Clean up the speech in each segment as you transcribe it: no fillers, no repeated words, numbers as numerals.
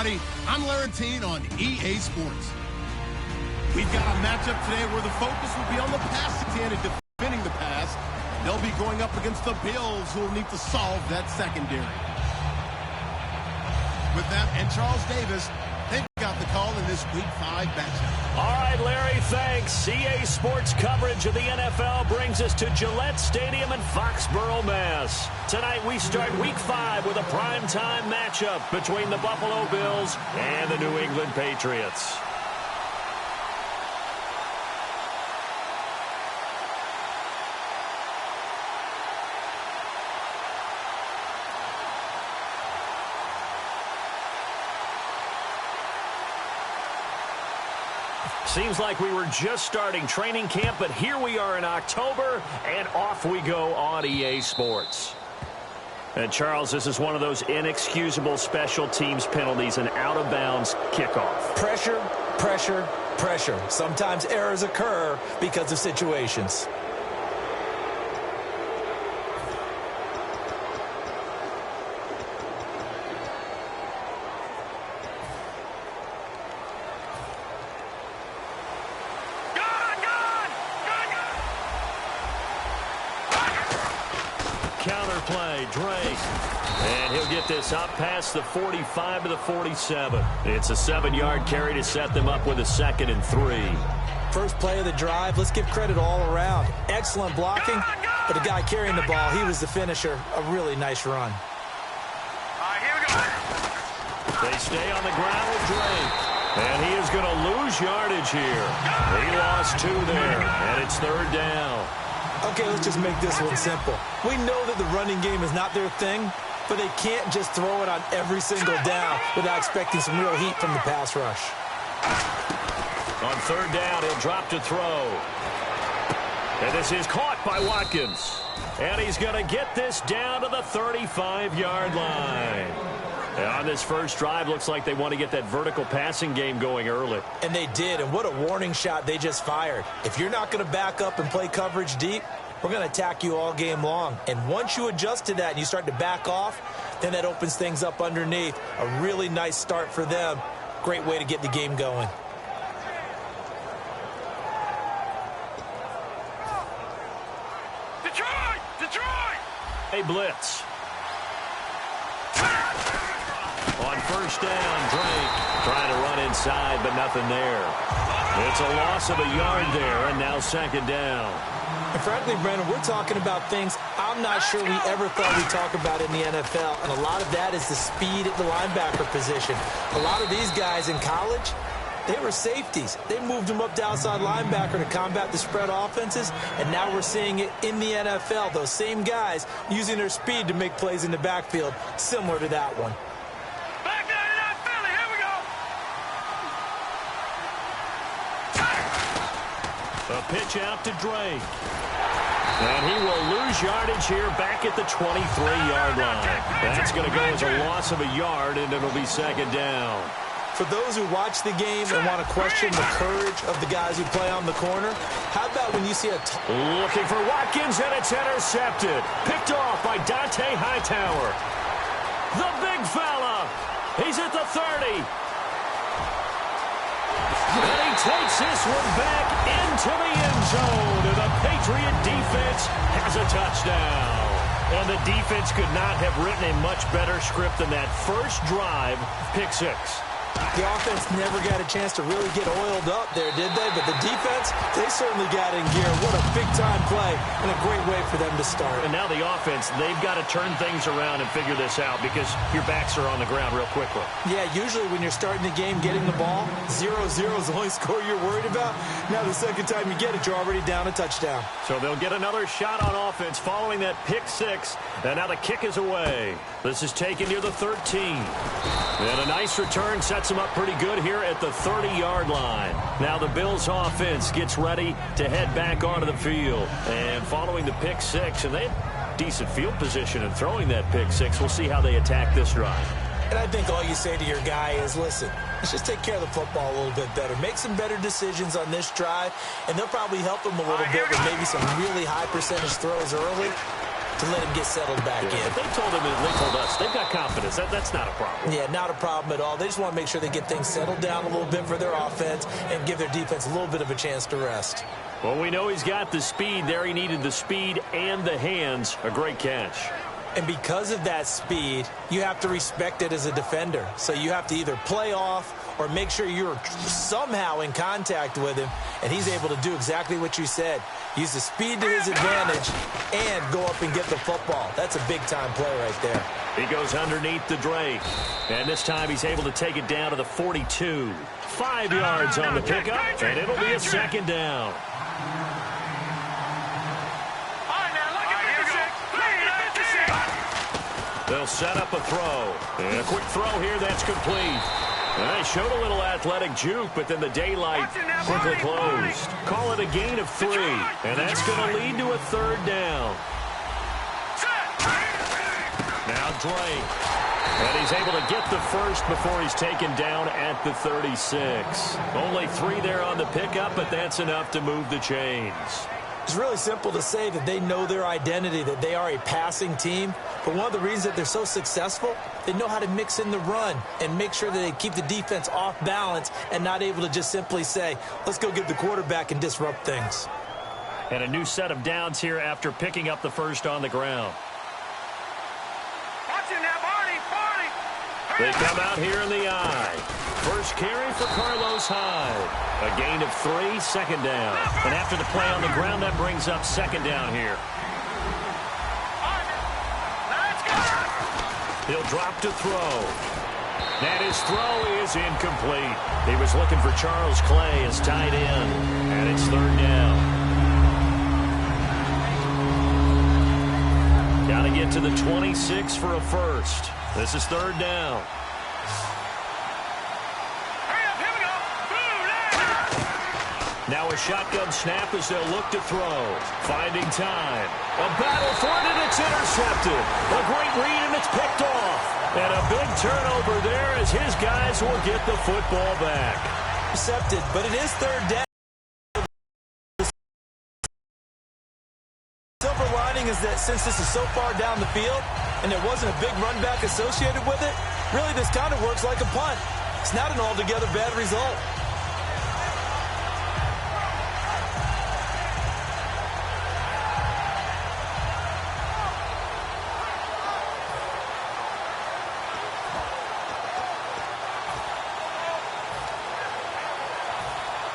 everybody. I'm Larentine on EA Sports. We've got a matchup today where the focus will be on the passing and defending the pass. They'll be going up against the Bills, who will need to solve that secondary. With that and Charles Davis, they've got the call in this Week 5 matchup. All right, Larry, thanks. EA Sports coverage of the NFL brings us to Gillette Stadium in Foxborough, Mass. Tonight we start Week 5 with a primetime matchup between the Buffalo Bills and the New England Patriots. Seems like we were just starting training camp, but here we are in October, and off we go on EA Sports. And, Charles, this is one of those inexcusable special teams penalties, an out-of-bounds kickoff. Pressure, pressure, pressure. Sometimes errors occur because of situations. Counterplay, Drake. And he'll get this up past the 45 to the 47. It's a 7-yard carry to set them up with a 2nd and 3. First play of the drive, let's give credit all around. Excellent blocking, but the guy carrying the ball, he was the finisher. A really nice run. Here we go. They stay on the ground with Drake. And he is going to lose yardage here. He lost 2 there, and it's 3rd down. Okay, let's just make this one simple. We know that the running game is not their thing, but they can't just throw it on every single down without expecting some real heat from the pass rush. On 3rd down, he'll drop to throw. And this is caught by Watkins. And he's going to get this down to the 35-yard line. And on this first drive, looks like they want to get that vertical passing game going early. And they did, and what a warning shot they just fired. If you're not going to back up and play coverage deep, we're going to attack you all game long. And once you adjust to that and you start to back off, then that opens things up underneath. A really nice start for them. Great way to get the game going. Detroit! Detroit! A blitz. On 1st down, Drake trying to run inside, but nothing there. It's a loss of a yard there, and now 2nd down. And frankly, Brandon, we're talking about things I'm not sure we ever thought we'd talk about in the NFL, and a lot of that is the speed at the linebacker position. A lot of these guys in college, they were safeties. They moved them up to outside linebacker to combat the spread offenses, and now we're seeing it in the NFL. Those same guys using their speed to make plays in the backfield, similar to that one. A pitch out to Drake. And he will lose yardage here back at the 23-yard line. That's going to go as a loss of a yard, and it'll be 2nd down. For those who watch the game and want to question the courage of the guys who play on the corner, how about when you see looking for Watkins, and it's intercepted. Picked off by Dante Hightower. The big fella. He's at the 30. And he takes this one back into the end zone. And the Patriot defense has a touchdown. And the defense could not have written a much better script than that first drive, pick 6. The offense never got a chance to really get oiled up there, did they? But the defense, they certainly got in gear. What a big-time play and a great way for them to start. And now the offense, they've got to turn things around and figure this out because your backs are on the ground real quickly. Yeah, usually when you're starting the game getting the ball, 0-0 is the only score you're worried about. Now the second time you get it, you're already down a touchdown. So they'll get another shot on offense following that pick 6. And now the kick is away. This is taken near the 13. And a nice return sets them up pretty good here at the 30-yard line. Now the Bills offense gets ready to head back onto the field. And following the pick 6, and they had decent field position in throwing that pick 6. We'll see how they attack this drive. And I think all you say to your guy is, listen, let's just take care of the football a little bit better. Make some better decisions on this drive, and they'll probably help him a little bit with maybe some really high percentage throws early. to let him get settled back in. If they told us they've got confidence. That's not a problem. Yeah, not a problem at all. They just want to make sure they get things settled down a little bit for their offense and give their defense a little bit of a chance to rest. Well, we know he's got the speed there. He needed the speed and the hands. A great catch. And because of that speed, you have to respect it as a defender. So you have to either play off or make sure you're somehow in contact with him, and he's able to do exactly what you said. Use the speed to his advantage and go up and get the football. That's a big-time play right there. He goes underneath the Drake, and this time he's able to take it down to the 42. 5 yards on the pickup, and it'll be a second down. They'll set up a throw. And a quick throw here that's complete. And they showed a little athletic juke, but then the daylight quickly closed. Call it a gain of 3. And that's going to lead to a third down. Now Drake. And he's able to get the first before he's taken down at the 36. Only 3 there on the pickup, but that's enough to move the chains. It's really simple to say that they know their identity, that they are a passing team. But one of the reasons that they're so successful, they know how to mix in the run and make sure that they keep the defense off balance and not able to just simply say, let's go get the quarterback and disrupt things. And a new set of downs here after picking up the first on the ground. They come out here in the eye. First carry for Carlos Hyde. A gain of 3, second down. And after the play on the ground, that brings up second down here. He'll drop to throw. And his throw is incomplete. He was looking for Charles Clay as tight end. And it's third down. Got to get to the 26 for a first. This is third down. Now a shotgun snap as they'll look to throw. Finding time. A battle for it, and it's intercepted. A great read, and it's picked off. And a big turnover there as his guys will get the football back. Intercepted, but it is third down. The silver lining is that since this is so far down the field and there wasn't a big run back associated with it, really this kind of works like a punt. It's not an altogether bad result.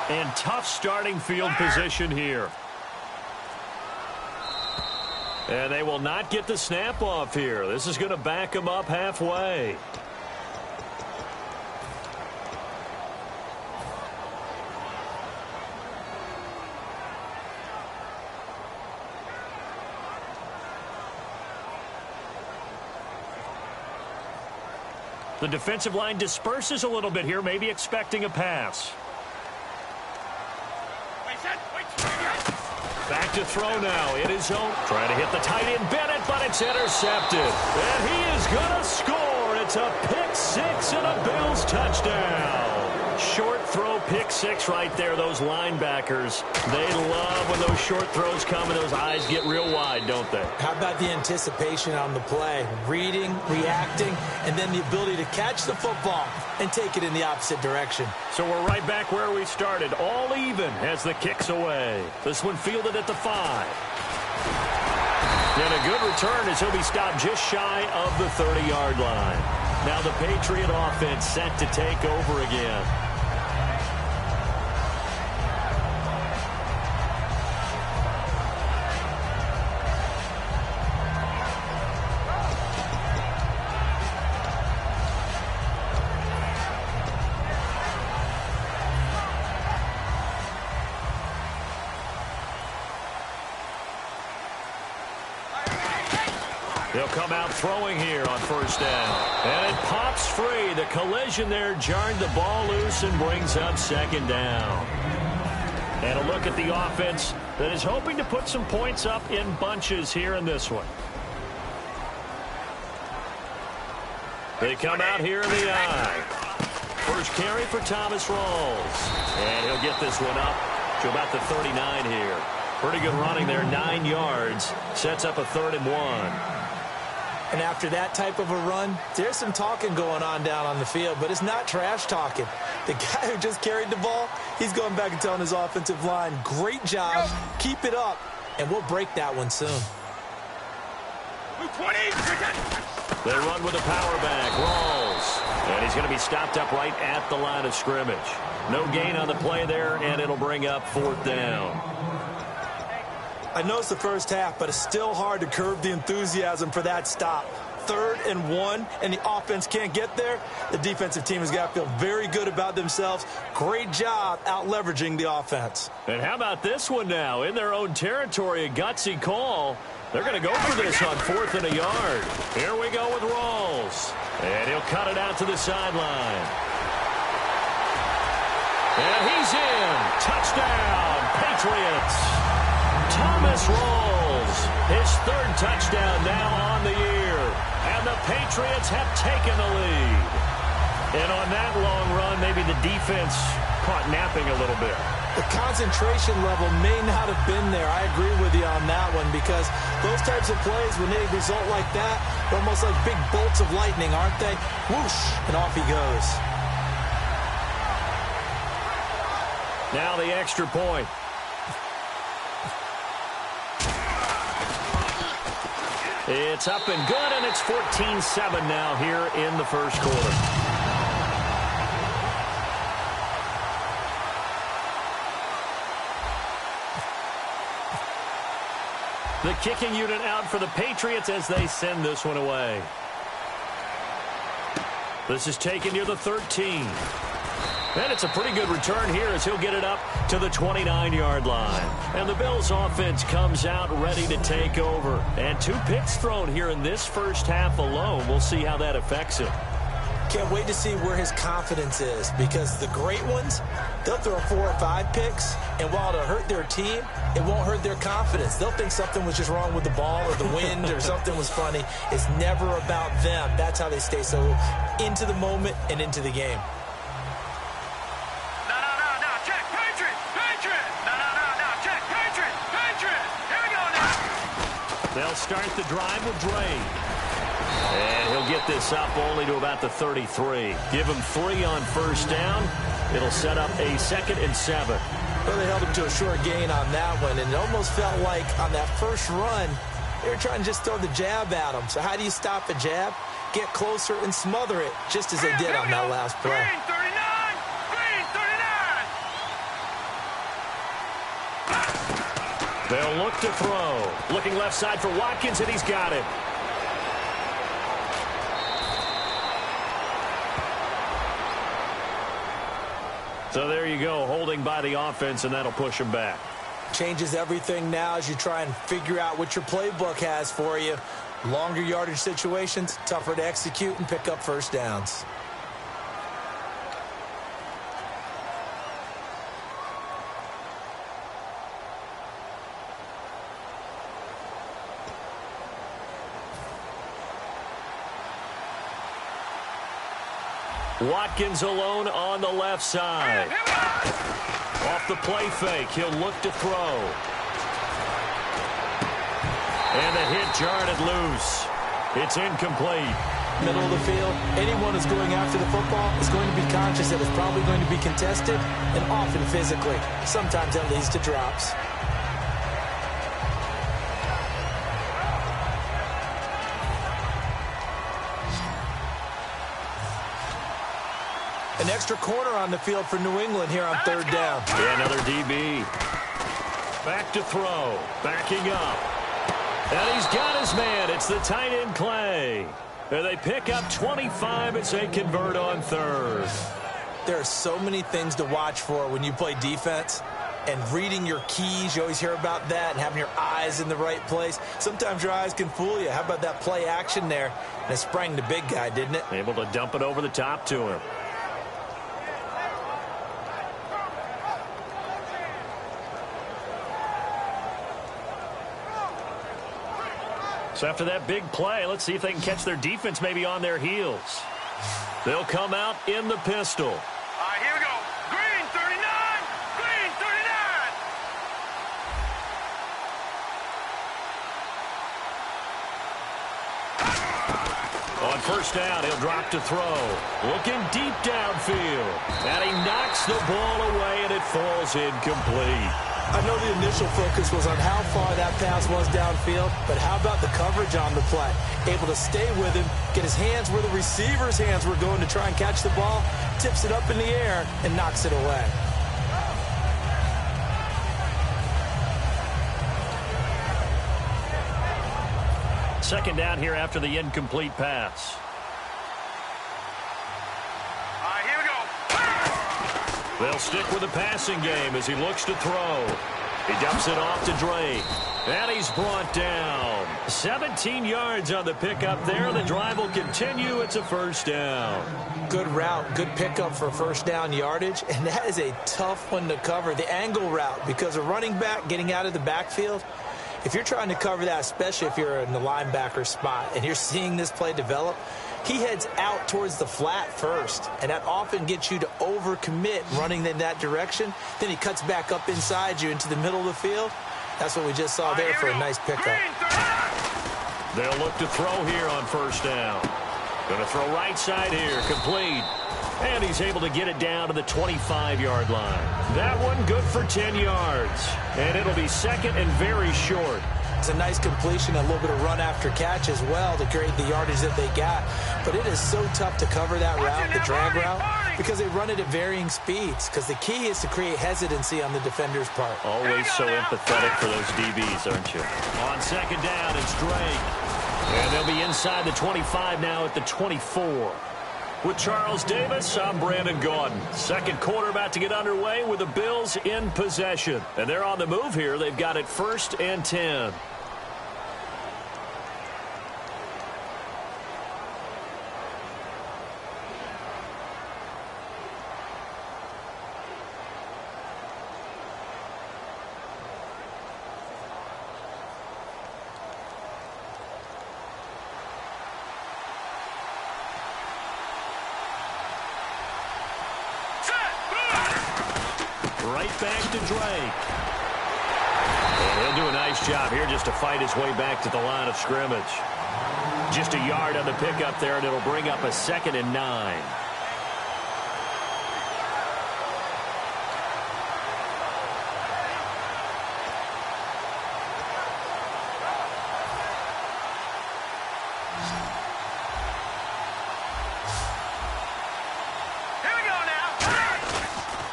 And tough starting field position here. And they will not get the snap off here. This is going to back them up halfway. The defensive line disperses a little bit here, maybe expecting a pass. Back to throw now in his zone. Trying to hit the tight end Bennett, but it's intercepted. And he is going to score. It's a pick 6 and a Bills touchdown. Short throw pick 6 right there. Those linebackers, they love when those short throws come and those eyes get real wide, don't they? How about the anticipation on the play? Reading, reacting, and then the ability to catch the football and take it in the opposite direction. So we're right back where we started, all even as the kick's away. This one fielded at the 5. And a good return as he'll be stopped just shy of the 30-yard line. Now the Patriot offense set to take over again. They'll come out throwing here on first down. And it pops free. The collision there jarred the ball loose and brings up second down. And a look at the offense that is hoping to put some points up in bunches here in this one. They come out here in the eye. First carry for Thomas Rawls. And he'll get this one up to about the 39 here. Pretty good running there, 9 yards. Sets up a 3rd and 1. And after that type of a run, there's some talking going on down on the field, but it's not trash talking. The guy who just carried the ball, he's going back and telling his offensive line, great job, keep it up, and we'll break that one soon. They run with a power back, Rawls. And he's going to be stopped up right at the line of scrimmage. No gain on the play there, and it'll bring up 4th down. I know it's the first half, but it's still hard to curb the enthusiasm for that stop. 3rd and 1, and the offense can't get there. The defensive team has got to feel very good about themselves. Great job out-leveraging the offense. And how about this one now? In their own territory, a gutsy call. They're going to go for this on 4th and a yard. Here we go with Rawls. And he'll cut it out to the sideline. And he's in. Touchdown, Patriots. Thomas Rawls, his 3rd touchdown now on the year. And the Patriots have taken the lead. And on that long run, maybe the defense caught napping a little bit. The concentration level may not have been there. I agree with you on that one, because those types of plays, when they result like that, they're almost like big bolts of lightning, aren't they? Whoosh, and off he goes. Now the extra point. It's up and good, and it's 14-7 now here in the first quarter. The kicking unit out for the Patriots as they send this one away. This is taken near the 13. And it's a pretty good return here as he'll get it up to the 29-yard line. And the Bills offense comes out ready to take over. And 2 picks thrown here in this first half alone. We'll see how that affects him. Can't wait to see where his confidence is, because the great ones, they'll throw 4 or 5 picks, and while it'll hurt their team, it won't hurt their confidence. They'll think something was just wrong with the ball or the wind or something was funny. It's never about them. That's how they stay so into the moment and into the game. They'll start the drive with Dre. And he'll get this up only to about the 33. Give him 3 on first down. It'll set up a 2nd and 7. Well, they held him to a short gain on that one, and it almost felt like on that first run, they were trying to just throw the jab at him. So how do you stop a jab? Get closer and smother it, just as they did on that last play. Green 39! Green 39! They'll look to throw. Looking left side for Watkins, and he's got it. So there you go, holding by the offense, and that'll push him back. Changes everything now as you try and figure out what your playbook has for you. Longer yardage situations, tougher to execute and pick up first downs. Watkins alone on the left side. Off the play fake, he'll look to throw. And the hit jarred it loose. It's incomplete. Middle of the field, anyone who's going after the football is going to be conscious that it's probably going to be contested, and often physically. Sometimes that leads to drops. An extra corner on the field for New England here on third down. Yeah, another DB. Back to throw. Backing up. And he's got his man. It's the tight end Clay. And they pick up 25 as they convert on third. There are so many things to watch for when you play defense. And reading your keys, you always hear about that, and having your eyes in the right place. Sometimes your eyes can fool you. How about that play action there? And it sprang the big guy, didn't it? Able to dump it over the top to him. So after that big play, let's see if they can catch their defense maybe on their heels. They'll come out in the pistol. All right, here we go. Green 39! Green 39! On first down, he'll drop to throw. Looking deep downfield. And he knocks the ball away, and it falls incomplete. I know the initial focus was on how far that pass was downfield, but how about the coverage on the play? Able to stay with him, get his hands where the receiver's hands were going to try and catch the ball, tips it up in the air, and knocks it away. Second down here after the incomplete pass. All right, here we go. They'll stick with the passing game as he looks to throw. He dumps it off to Drake. And he's brought down. 17 yards on the pickup there. The drive will continue. It's a first down. Good route, good pickup for first down yardage, and that is a tough one to cover. The angle route, because a running back getting out of the backfield, if you're trying to cover that, especially if you're in the linebacker spot and you're seeing this play develop, he heads out towards the flat first, and that often gets you to overcommit running in that direction. Then he cuts back up inside you into the middle of the field. That's what we just saw there for a nice pickup. They'll look to throw here on first down. Going to throw right side here, complete. And he's able to get it down to the 25-yard line. That one good for 10 yards. And it'll be second and very short. It's a nice completion, a little bit of run after catch as well to create the yardage that they got. But it is so tough to cover that route, the drag route, because they run it at varying speeds. Because the key is to create hesitancy on the defender's part. Always so empathetic for those DBs, aren't you? On second down, it's Drake. And they'll be inside the 25 now at the 24. With Charles Davis, I'm Brandon Gaudin. Second quarter about to get underway with the Bills in possession. And they're on the move here. They've got it 1st and 10. Right back to Drake. And he'll do a nice job here just to fight his way back to the line of scrimmage. Just a yard on the pickup there, and it'll bring up a 2nd and 9.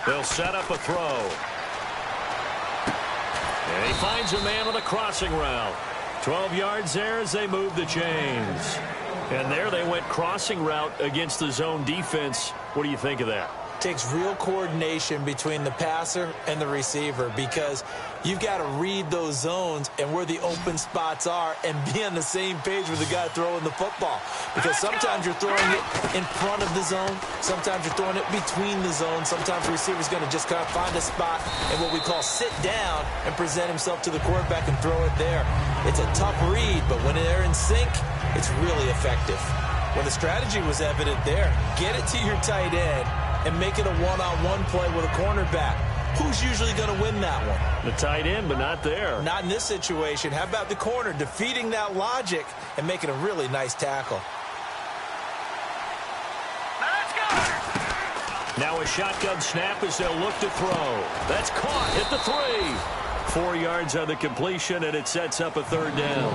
They'll set up a throw. And he finds a man on the crossing route. 12 yards there as they move the chains. And there they went crossing route against the zone defense. What do you think of that? Takes real coordination between the passer and the receiver, because you've got to read those zones and where the open spots are and be on the same page with the guy throwing the football. Because sometimes you're throwing it in front of the zone. Sometimes you're throwing it between the zones. Sometimes the receiver's going to just kind of find a spot and what we call sit down and present himself to the quarterback and throw it there. It's a tough read, but when they're in sync, it's really effective. Well, the strategy was evident there. Get it to your tight end and make it a one-on-one play with a cornerback. Who's usually going to win that one? The tight end, but not there. Not in this situation. How about the corner defeating that logic and making a really nice tackle? Let's go. Now a shotgun snap as they'll look to throw. That's caught at the 3. 4 yards on the completion, and it sets up a 3rd down.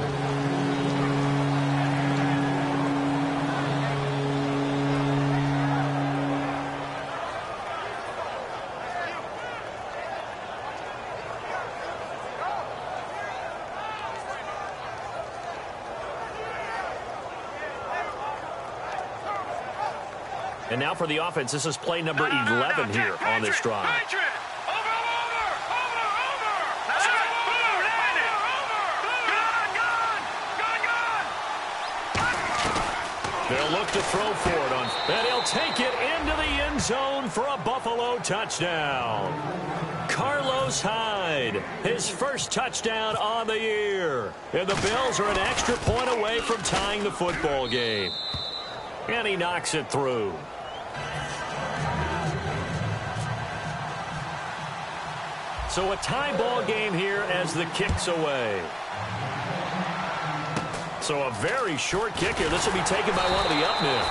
And now for the offense, this is play number 11 here on this drive. They'll look to throw for it on, and he'll take it into the end zone for a Buffalo touchdown. Carlos Hyde, his first touchdown on the year. And the Bills are an extra point away from tying the football game. And he knocks it through. So a tie ball game here as the kick's away. So a very short kick here. This will be taken by one of the up men.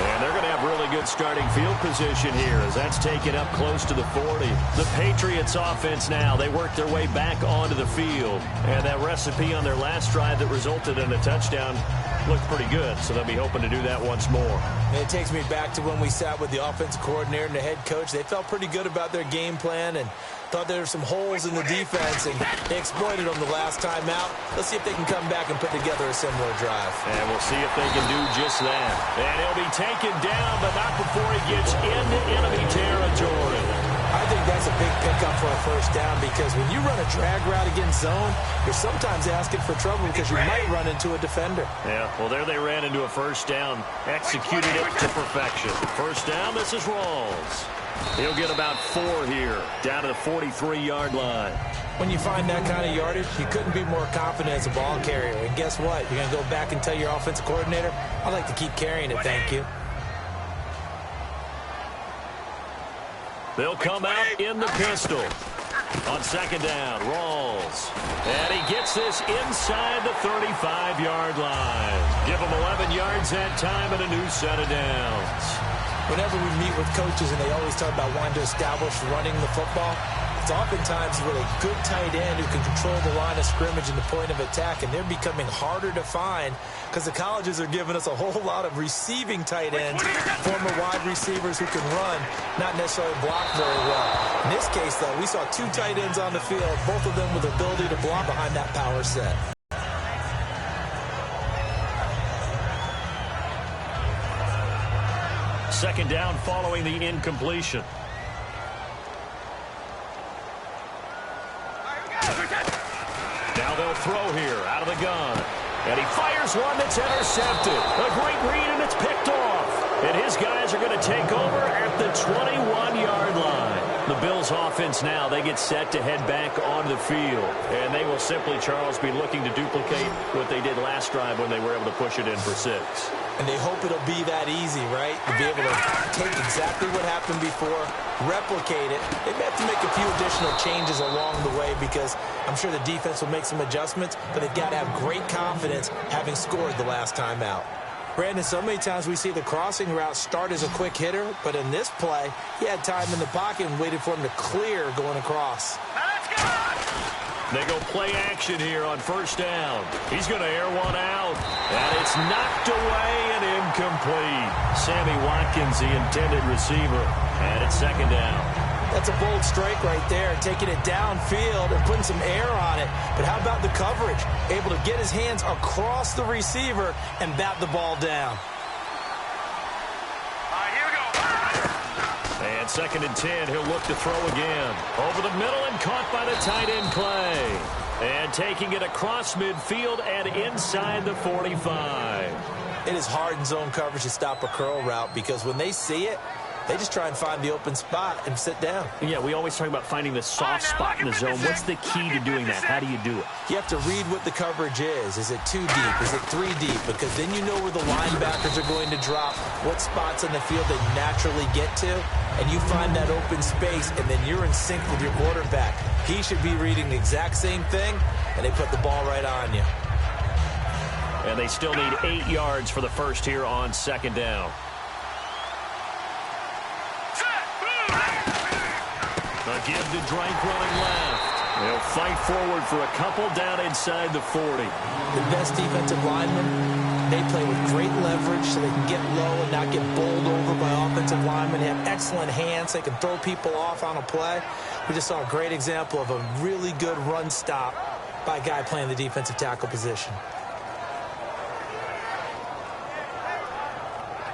And they're going to have really good starting field position here as that's taken up close to the 40. The Patriots offense now, they work their way back onto the field. And that recipe on their last drive that resulted in a touchdown looked pretty good, so they'll be hoping to do that once more. And it takes me back to when we sat with the offensive coordinator and the head coach. They felt pretty good about their game plan and thought there were some holes in the defense, and they exploited them the last time out. Let's see if they can come back and put together a similar drive. And we'll see if they can do just that. And he'll be taken down, but not before he gets into enemy territory. I think that's a big pickup for a first down because when you run a drag route against zone, you're sometimes asking for trouble because you might run into a defender. Yeah, well, there they ran into a first down. Executed it to perfection. First down, this is Rawls. He'll get about 4 here, down to the 43-yard line. When you find that kind of yardage, you couldn't be more confident as a ball carrier. And guess what? You're going to go back and tell your offensive coordinator, I'd like to keep carrying it, thank you. They'll come out in the pistol. On second down, Rawls. And he gets this inside the 35-yard line. Give him 11 yards that time and a new set of downs. Whenever we meet with coaches and they always talk about wanting to establish running the football, it's oftentimes with a good tight end who can control the line of scrimmage and the point of attack, and they're becoming harder to find because the colleges are giving us a whole lot of receiving tight ends, former wide receivers who can run, not necessarily block very well. In this case, though, we saw 2 tight ends on the field, both of them with the ability to block behind that power set. Second down following the incompletion. Now they'll throw here out of the gun. And he fires one that's intercepted. A great read, and it's picked off. And his guys are going to take over at the 21-yard line. The Bills offense now, they get set to head back onto the field. And they will simply, Charles, be looking to duplicate what they did last drive when they were able to push it in for 6. And they hope it'll be that easy, right? To be able to take exactly what happened before, replicate it. They may have to make a few additional changes along the way because I'm sure the defense will make some adjustments, but they've got to have great confidence having scored the last time out. Brandon, so many times we see the crossing route start as a quick hitter, but in this play, he had time in the pocket and waited for him to clear going across. They go play action here on first down. He's going to air one out. And it's knocked away and incomplete. Sammy Watkins, the intended receiver. And it's second down. That's a bold strike right there, taking it downfield and putting some air on it. But how about the coverage? Able to get his hands across the receiver and bat the ball down. And second and 10, he'll look to throw again. Over the middle and caught by the tight end Clay. And taking it across midfield and inside the 45. It is hard in zone coverage to stop a curl route because when they see it, they just try and find the open spot and sit down. Yeah, we always talk about finding the soft spot in the zone. What's the key to doing that? How do you do it? You have to read what the coverage is. Is it 2 deep? Is it 3 deep? Because then you know where the linebackers are going to drop, what spots on the field they naturally get to, and you find that open space, and then you're in sync with your quarterback. He should be reading the exact same thing, and they put the ball right on you. And they still need 8 yards for the first here on second down. A give to Drake running left. They'll fight forward for a couple down inside the 40. The best defensive linemen, they play with great leverage so they can get low and not get bowled over by offensive linemen. They have excellent hands. They can throw people off on a play. We just saw a great example of a really good run stop by a guy playing the defensive tackle position.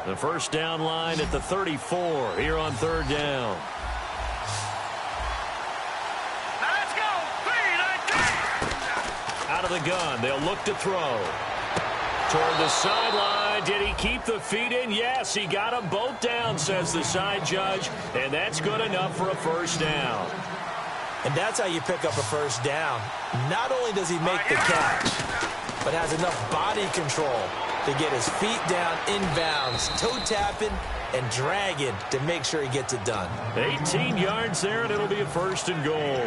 The first down line at the 34 here on third down. Out of the gun, they'll look to throw. Toward the sideline, did he keep the feet in? Yes, he got them both down, says the side judge, and that's good enough for a first down. And that's how you pick up a first down. Not only does he make the catch, but has enough body control to get his feet down inbounds, toe tapping, and dragging to make sure he gets it done. 18 yards there, and it'll be a 1st and goal.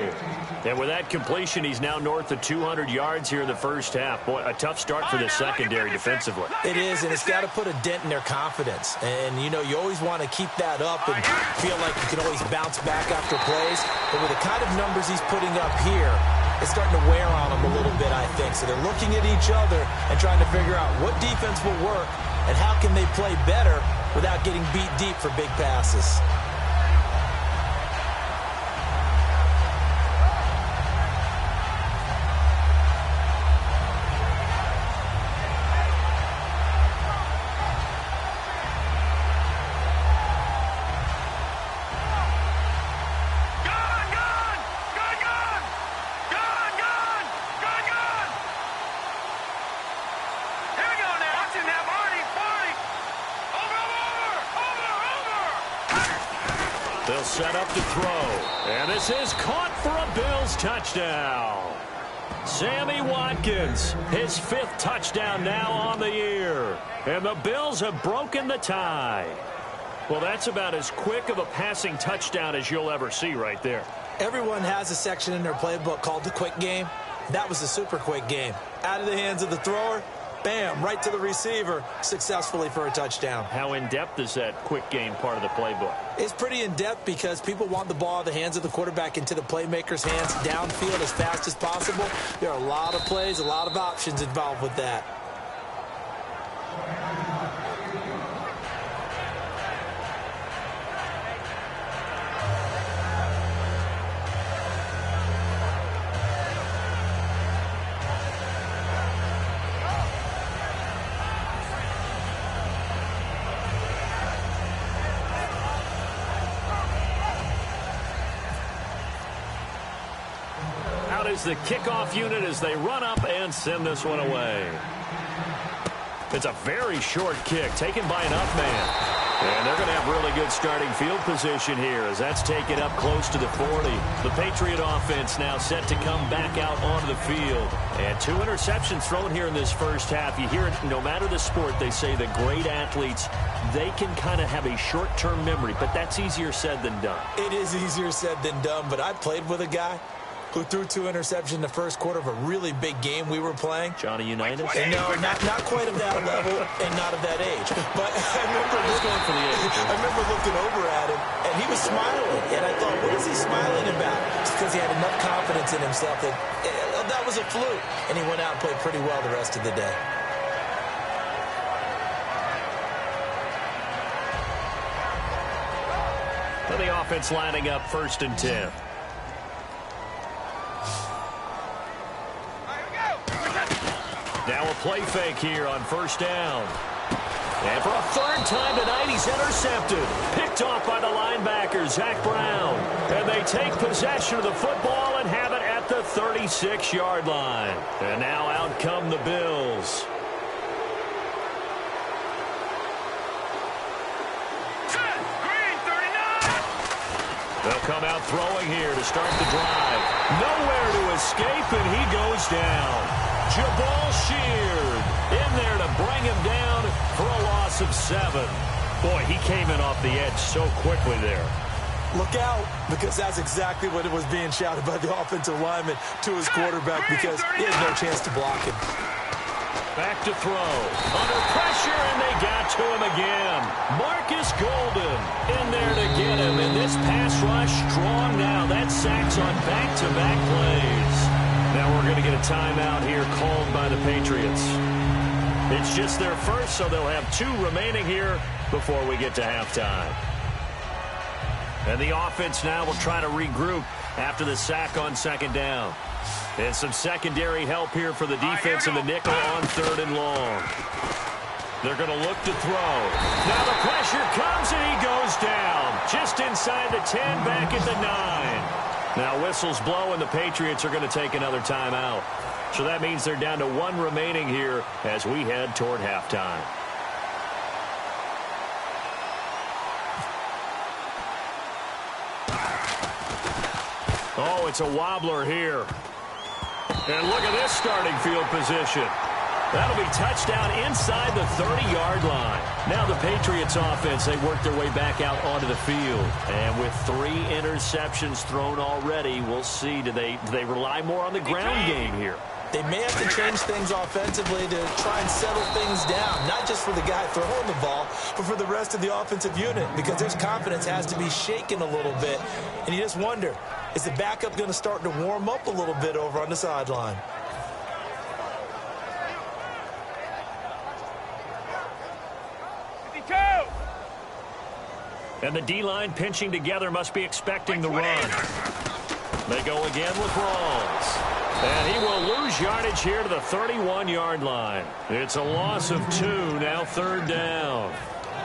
And with that completion, he's now north of 200 yards here in the first half. Boy, a tough start for the secondary defensively. It is, and it's got to put a dent in their confidence. And, you know, you always want to keep that up and feel like you can always bounce back after plays. But with the kind of numbers he's putting up here, it's starting to wear on them a little bit, I think. So they're looking at each other and trying to figure out what defense will work and how can they play better without getting beat deep for big passes. They'll set up to throw. And this is caught for a Bills touchdown. Sammy Watkins, his 5th touchdown now on the year. And the Bills have broken the tie. Well, that's about as quick of a passing touchdown as you'll ever see right there. Everyone has a section in their playbook called the quick game. That was a super quick game. Out of the hands of the thrower, bam, right to the receiver, successfully for a touchdown. How in-depth is that quick game part of the playbook? It's pretty in-depth because people want the ball out of the hands of the quarterback into the playmaker's hands downfield as fast as possible. There are a lot of plays, a lot of options involved with that. Is the kickoff unit as they run up and send this one away. It's a very short kick taken by an up man. And they're going to have really good starting field position here as that's taken up close to the 40. The Patriot offense now set to come back out onto the field. And 2 interceptions thrown here in this first half. You hear it, no matter the sport, they say the great athletes, they can kind of have a short-term memory, but that's easier said than done. It is easier said than done, but I played with a guy who threw 2 interceptions in the first quarter of a really big game we were playing. Johnny Unitas? And no, not quite of that level and not of that age. But I remember looking over at him, and he was smiling. And I thought, what is he smiling about? Just because he had enough confidence in himself that that was a fluke. And he went out and played pretty well the rest of the day. For the offense lining up 1st and 10. Now a play fake here on 1st down. And for a 3rd time tonight, he's intercepted. Picked off by the linebacker, Zach Brown. And they take possession of the football and have it at the 36-yard line. And now out come the Bills. They'll come out throwing here to start the drive. Nowhere to escape, and he goes down. Jabal Sheard in there to bring him down for a loss of 7. Boy, he came in off the edge so quickly there. Look out, because that's exactly what it was being shouted by the offensive lineman to his quarterback because he had no chance to block him. Back to throw. Under pressure, and they got to him again. Marcus Golden in there to get him, and this pass rush strong now. That sacks on back-to-back plays. Now we're going to get a timeout here called by the Patriots. It's just their first, so they'll have 2 remaining here before we get to halftime. And the offense now will try to regroup after the sack on 2nd down. And some secondary help here for the defense in the nickel on 3rd and long. They're going to look to throw. Now the pressure comes, and he goes down. Just inside the 10, back at the 9. Now whistles blow, and the Patriots are going to take another timeout. So that means they're down to 1 remaining here as we head toward halftime. Oh, it's a wobbler here. And look at this starting field position. That'll be touchdown inside the 30-yard line. Now the Patriots offense, they work their way back out onto the field. And with 3 interceptions thrown already, we'll see, do they rely more on the ground game here? They may have to change things offensively to try and settle things down, not just for the guy throwing the ball, but for the rest of the offensive unit, because their confidence has to be shaken a little bit. And you just wonder, is the backup going to start to warm up a little bit over on the sideline? And the D-line pinching together must be expecting the run. They go again with Rawls. And he will lose yardage here to the 31-yard line. It's a loss of 2, now 3rd down.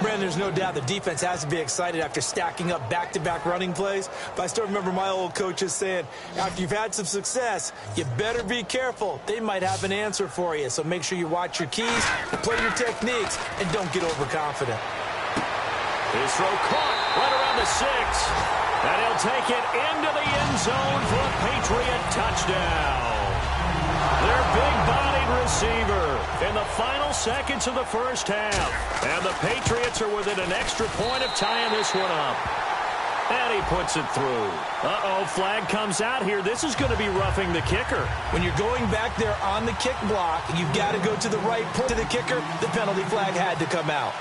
Brandon, there's no doubt the defense has to be excited after stacking up back-to-back running plays. But I still remember my old coaches saying, after you've had some success, you better be careful. They might have an answer for you. So make sure you watch your keys, play your techniques, and don't get overconfident. His throw caught right around the 6. And he'll take it into the end zone for a Patriot touchdown. Their big-bodied receiver in the final seconds of the first half. And the Patriots are within an extra point of tying this one up. And he puts it through. Uh-oh, flag comes out here. This is going to be roughing the kicker. When you're going back there on the kick block, you've got to go to the right, put to the kicker. The penalty flag had to come out.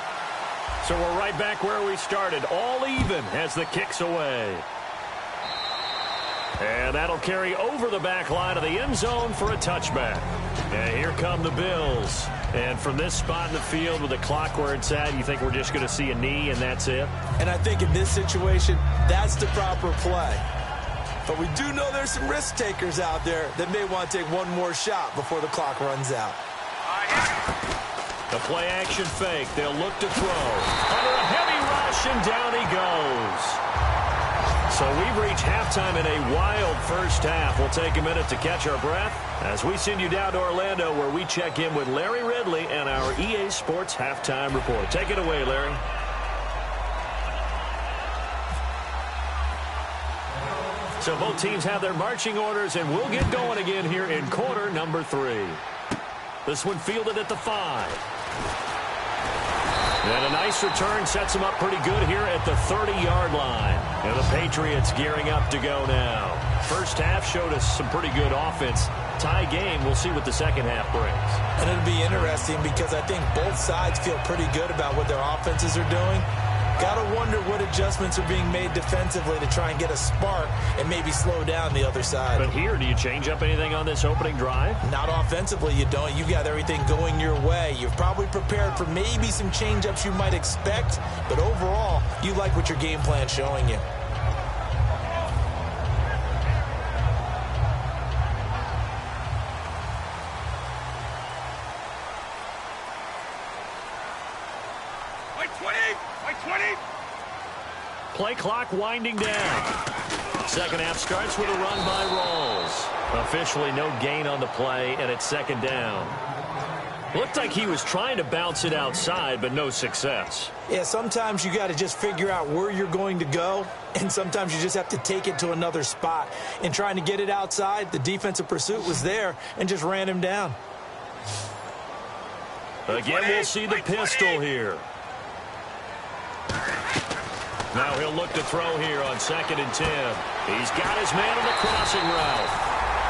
So we're right back where we started, all even as the kick's away. And that'll carry over the back line of the end zone for a touchback. And here come the Bills. And from this spot in the field with the clock where it's at, you think we're just going to see a knee and that's it? And I think in this situation, that's the proper play. But we do know there's some risk takers out there that may want to take one more shot before the clock runs out. The play-action fake. They'll look to throw. Under a heavy rush, and down he goes. So we've reached halftime in a wild first half. We'll take a minute to catch our breath as we send you down to Orlando, where we check in with Larry Ridley and our EA Sports Halftime Report. Take it away, Larry. So both teams have their marching orders, and we'll get going again here in quarter number 3. This one fielded at the 5. And a nice return sets them up pretty good here at the 30-yard line. And the Patriots gearing up to go now. First half showed us some pretty good offense. Tie game, we'll see what the second half brings. And it'll be interesting because I think both sides feel pretty good about what their offenses are doing. Got to wonder what adjustments are being made defensively to try and get a spark and maybe slow down the other side. But here, do you change up anything on this opening drive? Not offensively, you don't. You got everything going your way. You've probably prepared for maybe some change-ups you might expect, but overall, you like what your game plan's showing you. Play clock winding down. Second half starts with a run by Rawls. Officially no gain on the play, and it's second down. Looked like he was trying to bounce it outside, but no success. Yeah, sometimes you got to just figure out where you're going to go, and sometimes you just have to take it to another spot. In trying to get it outside, the defensive pursuit was there and just ran him down. Again, we'll see the pistol here. Now he'll look to throw here on 2nd and 10. He's got his man on the crossing route.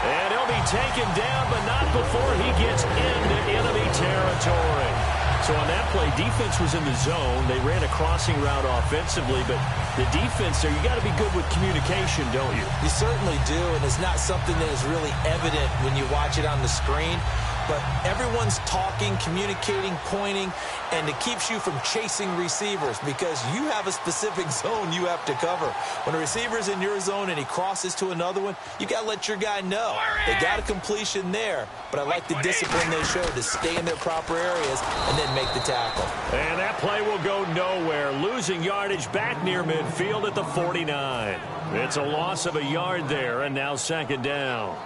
And he'll be taken down, but not before he gets into enemy territory. So on that play, defense was in the zone. They ran a crossing route offensively, but the defense there, you got to be good with communication, don't you? You certainly do, and it's not something that is really evident when you watch it on the screen. But everyone's talking, communicating, pointing, and it keeps you from chasing receivers because you have a specific zone you have to cover. When a receiver's in your zone and he crosses to another one, you got to let your guy know. They got a completion there, but I like the discipline they showed to stay in their proper areas and then make the tackle. And that play will go nowhere, losing yardage back near midfield at the 49. It's a loss of a yard there, and now second down.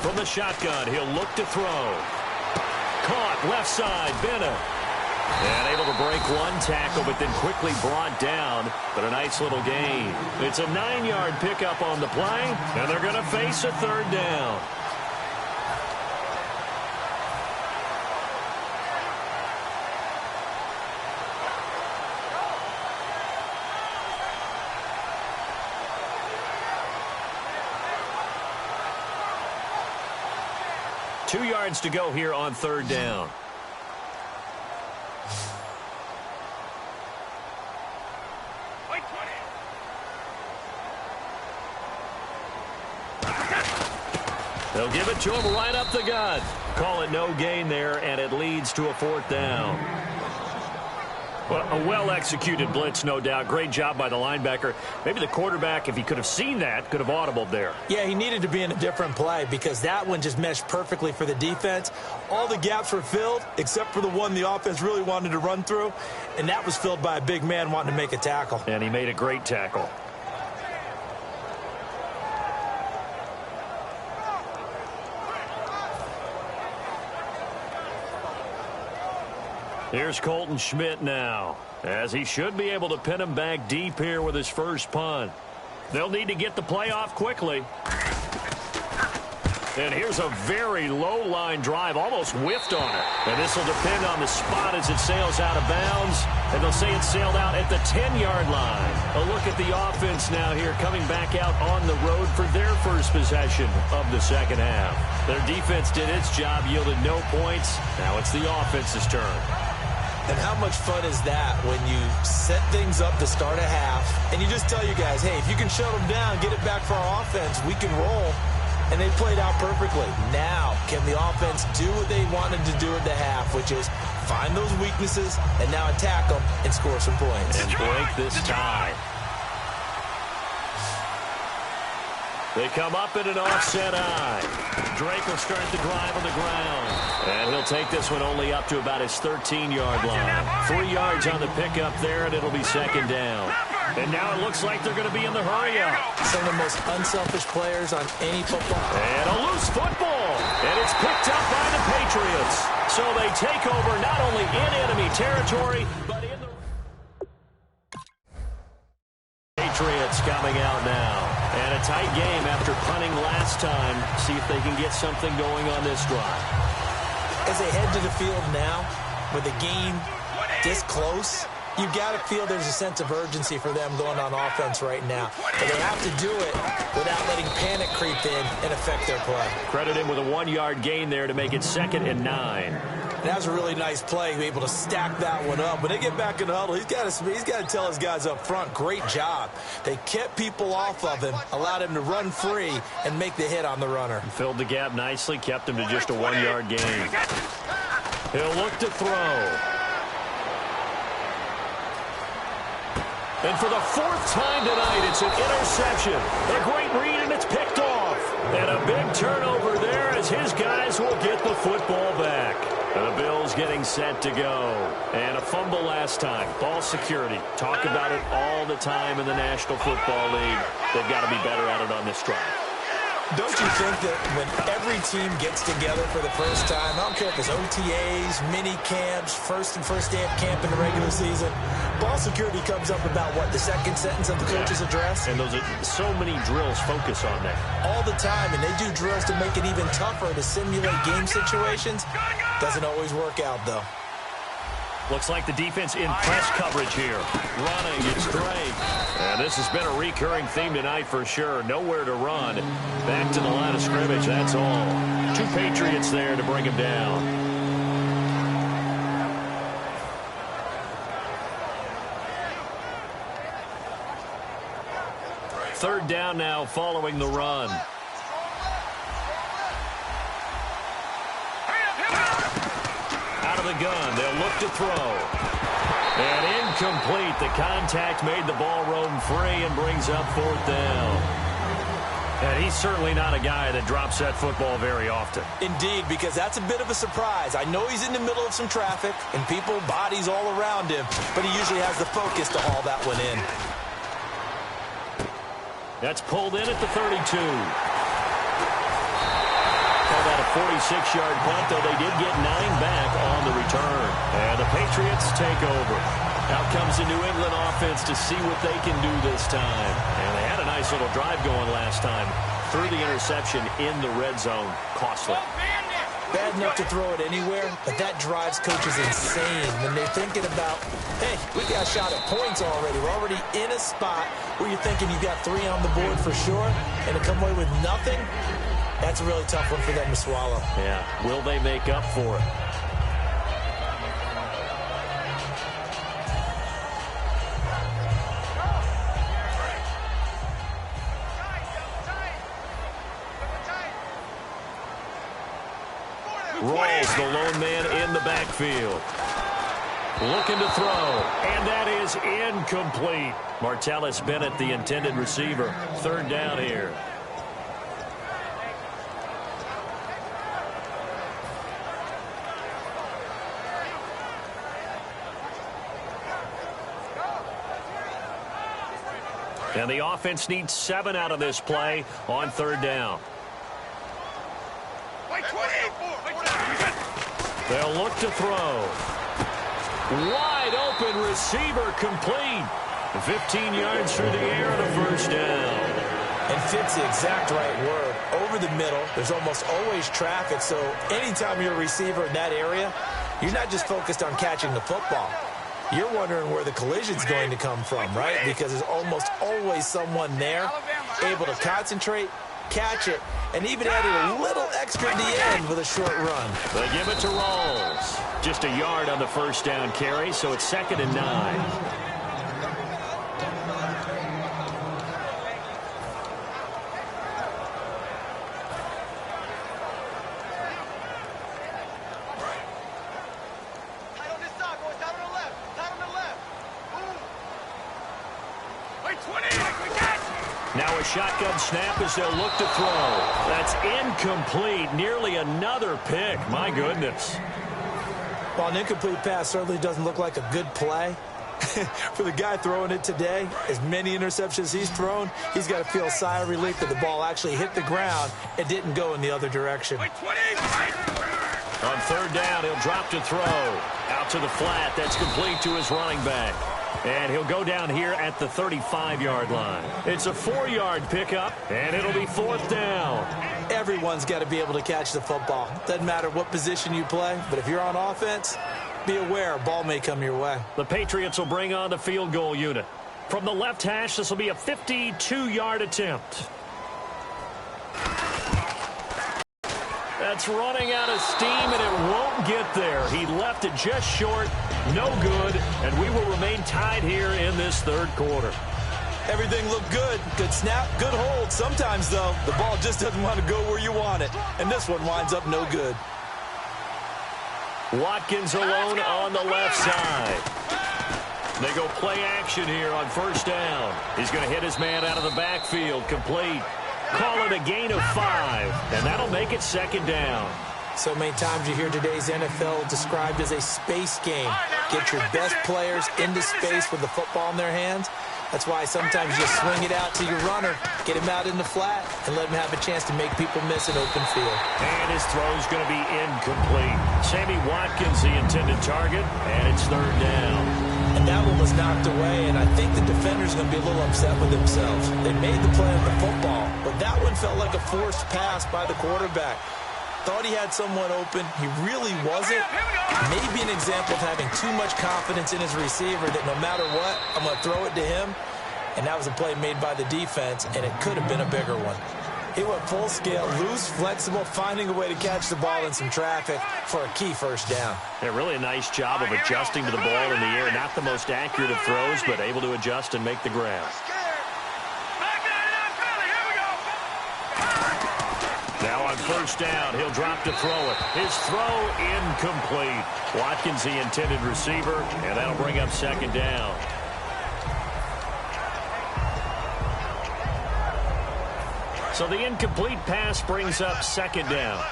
From the shotgun, he'll look to throw. Caught left side, Bennett. And able to break one tackle, but then quickly brought down. But a nice little gain. It's a 9-yard pickup on the play, and they're going to face a third down. Two yards to go here on third down. They'll give it to him right up the gut. Call it no gain there, and it leads to a fourth down. Well, a well-executed blitz, no doubt. Great job by the linebacker. Maybe the quarterback, if he could have seen that, could have audibled there. Yeah, he needed to be in a different play because that one just meshed perfectly for the defense. All the gaps were filled except for the one the offense really wanted to run through, and that was filled by a big man wanting to make a tackle. And he made a great tackle. Here's Colton Schmidt now, as he should be able to pin him back deep here with his first punt. They'll need to get the play off quickly. And here's a very low-line drive, almost whiffed on it. And this will depend on the spot as it sails out of bounds. And they'll say it sailed out at the 10-yard line. A look at the offense now here, coming back out on the road for their first possession of the second half. Their defense did its job, yielded no points. Now it's the offense's turn. And how much fun is that when you set things up to start a half and you just tell you guys, hey, if you can shut them down, get it back for our offense, we can roll. And they played out perfectly. Now, can the offense do what they wanted to do at the half, which is find those weaknesses and now attack them and score some points. And break this tie. They come up in an offset eye. Drake will start the drive on the ground. And he'll take this one only up to about his 13-yard line. 3 yards on the pickup there, and it'll be second down. And now it looks like they're going to be in the hurry-up. Some of the most unselfish players on any football. And a loose football. And it's picked up by the Patriots. So they take over not only in enemy territory, but in the... Patriots coming out now. And a tight game after punting last time. See if they can get something going on this drive. As they head to the field now, with the game this close, you've got to feel there's a sense of urgency for them going on offense right now. But they have to do it without letting panic creep in and affect their play. Credit him with a 1-yard gain there to make it 2nd and 9. That was a really nice play, be able to stack that one up. When they get back in the huddle, he's got to tell his guys up front, great job. They kept people off of him, allowed him to run free and make the hit on the runner. Filled the gap nicely, kept him to just a 1-yard gain. He'll look to throw. And for the 4th time tonight, it's an interception. A great read, and it's picked off. And a big turnover there as his guys will get the football back. And the Bills getting set to go. And a fumble last time. Ball security. Talk about it all the time in the National Football League. They've got to be better at it on this drive. Don't you think that when every team gets together for the first time, I don't care if it's OTAs, mini camps, first day of camp in the regular season, ball security comes up about, what, the second sentence of the coach's address? And those are so many drills focus on that. All the time, and they do drills to make it even tougher to simulate game situations. Doesn't always work out, though. Looks like the defense in press coverage here. Running, it's Drake. And this has been a recurring theme tonight for sure. Nowhere to run. Back to the line of scrimmage, that's all. 2 Patriots there to bring him down. Third down now following the run. Out of the gun, they'll look to throw. And incomplete. The contact made the ball roam free and brings up 4th down. And he's certainly not a guy that drops that football very often. Indeed, because that's a bit of a surprise. I know he's in the middle of some traffic and people, bodies all around him, but he usually has the focus to haul that one in. That's pulled in at the 32. Call that a 46-yard punt, though they did get 9 back on the return. And the Patriots take over. Out comes the New England offense to see what they can do this time. And they had a nice little drive going last time. Threw the interception in the red zone. Costly. Bad enough to throw it anywhere, but that drives coaches insane when they're thinking about, hey, we got a shot at points already. We're already in a spot where you're thinking you got 3 on the board for sure, and to come away with nothing, that's a really tough one for them to swallow. Yeah, will they make up for it? Rolls the lone man in the backfield. Looking to throw, and that is incomplete. Martellus Bennett, the intended receiver. 3rd down here. And the offense needs 7 out of this play on 3rd down. They'll look to throw. Wide open receiver complete. 15 yards through the air and a 1st down. And fit's the exact right word. Over the middle, there's almost always traffic, so anytime you're a receiver in that area, you're not just focused on catching the football. You're wondering where the collision's going to come from, right? Because there's almost always someone there able to concentrate, catch it, and even added a little extra at the end with a short run. They give it to Rolls. Just a yard on the 1st down carry, so it's 2nd and 9. Now a shotgun snap as they'll look to throw. That's incomplete. Nearly another pick. My goodness. Well, an incomplete pass certainly doesn't look like a good play. For the guy throwing it today, as many interceptions he's thrown, he's got to feel a sigh of relief that the ball actually hit the ground and didn't go in the other direction. On 3rd down, he'll drop to throw. Out to the flat. That's complete to his running back. And he'll go down here at the 35-yard line. It's a 4-yard pickup, and it'll be 4th down. Everyone's got to be able to catch the football. Doesn't matter what position you play, but if you're on offense, be aware a ball may come your way. The Patriots will bring on the field goal unit. From the left hash, this will be a 52-yard attempt. That's running out of steam, and it won't get there. He left it just short, no good, and we will remain tied here in this 3rd quarter. Everything looked good. Good snap, good hold. Sometimes, though, the ball just doesn't want to go where you want it, and this one winds up no good. Watkins alone on the left side. They go play action here on 1st down. He's going to hit his man out of the backfield, complete. Call it a gain of 5, and that'll make it 2nd down. So many times you hear today's NFL described as a space game. Get your best players into space with the football in their hands. That's why sometimes you swing it out to your runner, get him out in the flat, and let him have a chance to make people miss an open field. And his throw's going to be incomplete. Sammy Watkins, the intended target, and it's 3rd down. And that one was knocked away, and I think the defender's going to be a little upset with themselves. They made the play on the football, but that one felt like a forced pass by the quarterback. Thought he had someone open. He really wasn't. Maybe an example of having too much confidence in his receiver that no matter what, I'm going to throw it to him. And that was a play made by the defense, and it could have been a bigger one. He went full scale, loose, flexible, finding a way to catch the ball in some traffic for a key 1st down. Yeah, really a nice job of adjusting to the ball in the air. Not the most accurate of throws, but able to adjust and make the grab. Now on 1st down, he'll drop to throw it. His throw incomplete. Watkins, the intended receiver, and that'll bring up 2nd down. So the incomplete pass brings up 2nd down.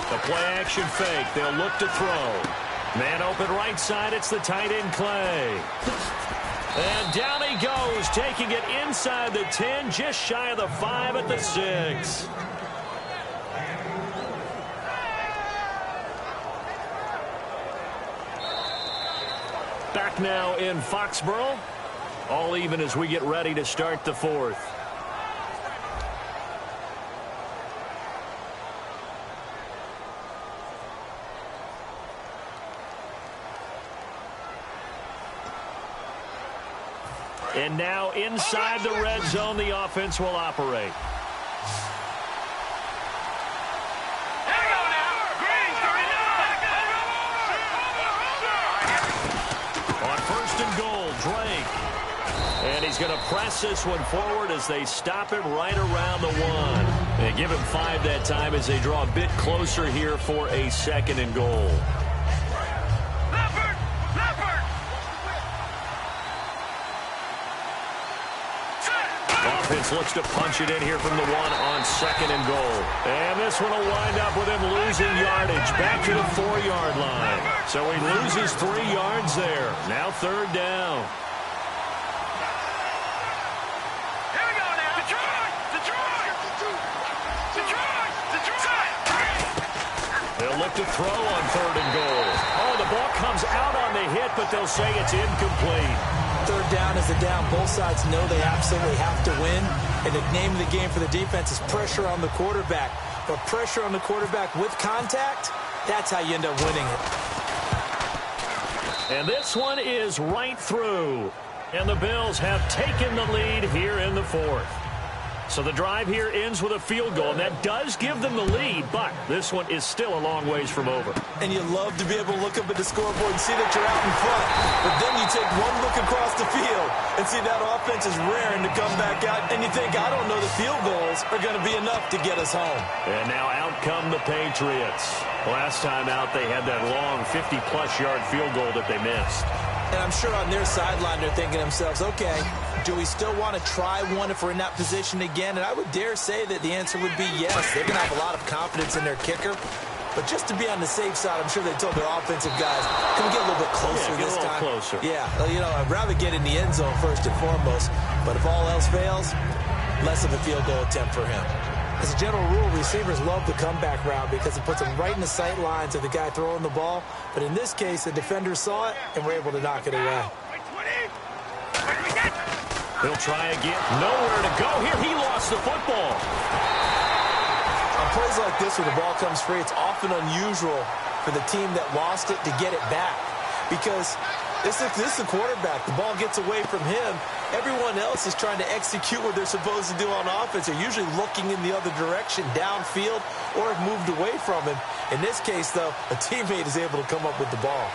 The play action fake. They'll look to throw. Man open right side, it's the tight end Clay. And down he goes, taking it inside the 10, just shy of the 5 at the 6. Back now in Foxborough. All even as we get ready to start the 4th. And now inside the red zone, the offense will operate. On 1st and goal, Drake. And he's going to press this one forward as they stop him right around the 1. They give him 5 that time as they draw a bit closer here for a 2nd and goal. Offense looks to punch it in here from the 1 on 2nd and goal. And this one will wind up with him losing yardage back to the 4-yard line. So he loses 3 yards there. Now 3rd down. Here we go now. Detroit! They'll look to throw on 3rd and goal. Oh, the ball comes out on the hit, but they'll say it's incomplete. 3rd down is a down. Both sides know they absolutely have to win. And the name of the game for the defense is pressure on the quarterback. But pressure on the quarterback with contact, that's how you end up winning it. And this one is right through. And the Bills have taken the lead here in the 4th. So the drive here ends with a field goal, and that does give them the lead, but this one is still a long ways from over. And you love to be able to look up at the scoreboard and see that you're out in front. But then you take one look across the field and see that offense is raring to come back out, and you think, I don't know, the field goals are going to be enough to get us home. And now out come the Patriots. Last time out, they had that long 50-plus yard field goal that they missed. And I'm sure on their sideline they're thinking to themselves, okay, do we still want to try one if we're in that position again? And I would dare say that the answer would be yes. They're going to have a lot of confidence in their kicker. But just to be on the safe side, I'm sure they told their offensive guys, can we get a little bit closer this time? Closer. Yeah, you know, I'd rather get in the end zone first and foremost. But if all else fails, less of a field goal attempt for him. As a general rule, receivers love the comeback route because it puts them right in the sight lines of the guy throwing the ball. But in this case, the defenders saw it and were able to knock it away. He'll try again. Nowhere to go here. He lost the football. On plays like this where the ball comes free, it's often unusual for the team that lost it to get it back. Because this is the quarterback. The ball gets away from him. Everyone else is trying to execute what they're supposed to do on offense. They're usually looking in the other direction, downfield, or have moved away from him. In this case, though, a teammate is able to come up with the ball.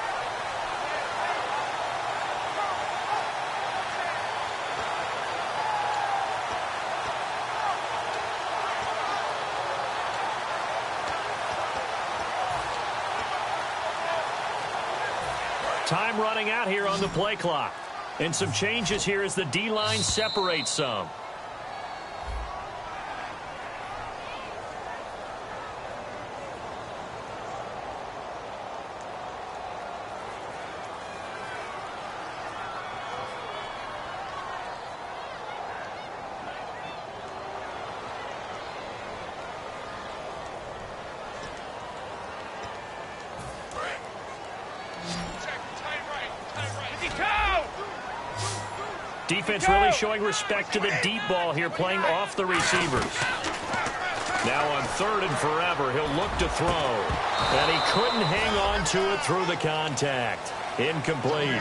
Time running out here on the play clock. And some changes here as the D-line separates some. Defense really showing respect to the deep ball here, playing off the receivers. Now on 3rd and forever, he'll look to throw. And he couldn't hang on to it through the contact. Incomplete.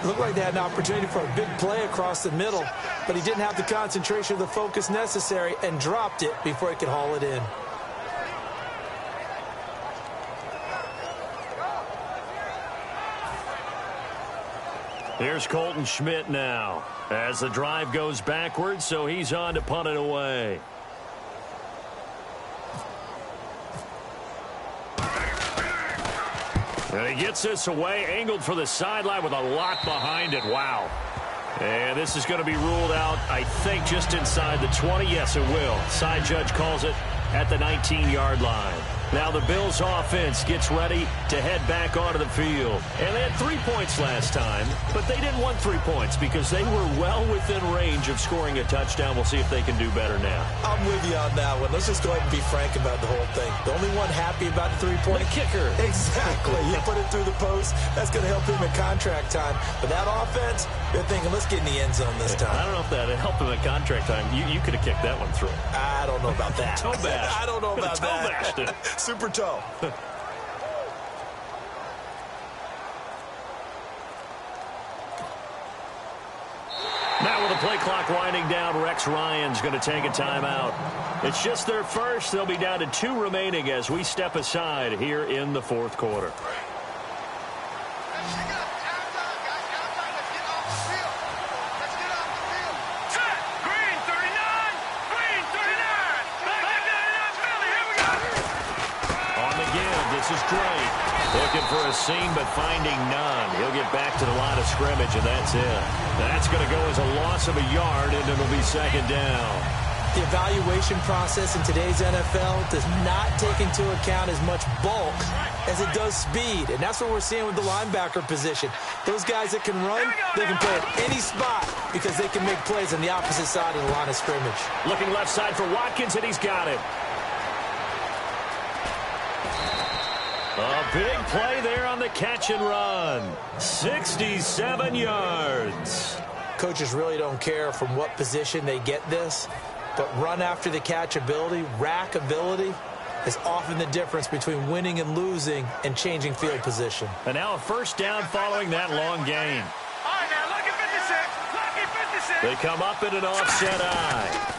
Looked like they had an opportunity for a big play across the middle, but he didn't have the concentration or the focus necessary and dropped it before he could haul it in. Here's Colton Schmidt now as the drive goes backwards, so he's on to punt it away. And he gets this away, angled for the sideline with a lot behind it. Wow. And this is going to be ruled out, I think, just inside the 20. Yes, it will. Side judge calls it at the 19-yard line. Now the Bills offense gets ready to head back onto the field. And they had 3 points last time, but they didn't want 3 points because they were well within range of scoring a touchdown. We'll see if they can do better now. I'm with you on that one. Let's just go ahead and be frank about the whole thing. The only one happy about the 3-point kicker. Exactly. You put it through the post. That's going to help him in contract time. But that offense, they're thinking, let's get in the end zone this time. I don't know if that helped him in contract time. You could have kicked that one through. I don't know about that. Toe bash. I don't know about Toe that. bashed it. Super toe. Now with the play clock winding down, Rex Ryan's going to take a timeout. It's just their first. They'll be down to 2 remaining as we step aside here in the fourth quarter. This is Drake. Looking for a seam, but finding none. He'll get back to the line of scrimmage, and that's it. That's going to go as a loss of a yard, and it'll be second down. The evaluation process in today's NFL does not take into account as much bulk as it does speed, and that's what we're seeing with the linebacker position. Those guys that can run, they can play at any spot because they can make plays on the opposite side of the line of scrimmage. Looking left side for Watkins, and he's got it. A big play there on the catch and run. 67 yards. Coaches really don't care from what position they get this, but run after the catch ability, rack ability, is often the difference between winning and losing and changing field position. And now a first down following that long gain. All right, now, lucky 56. Lucky 56. They come up in an offset eye.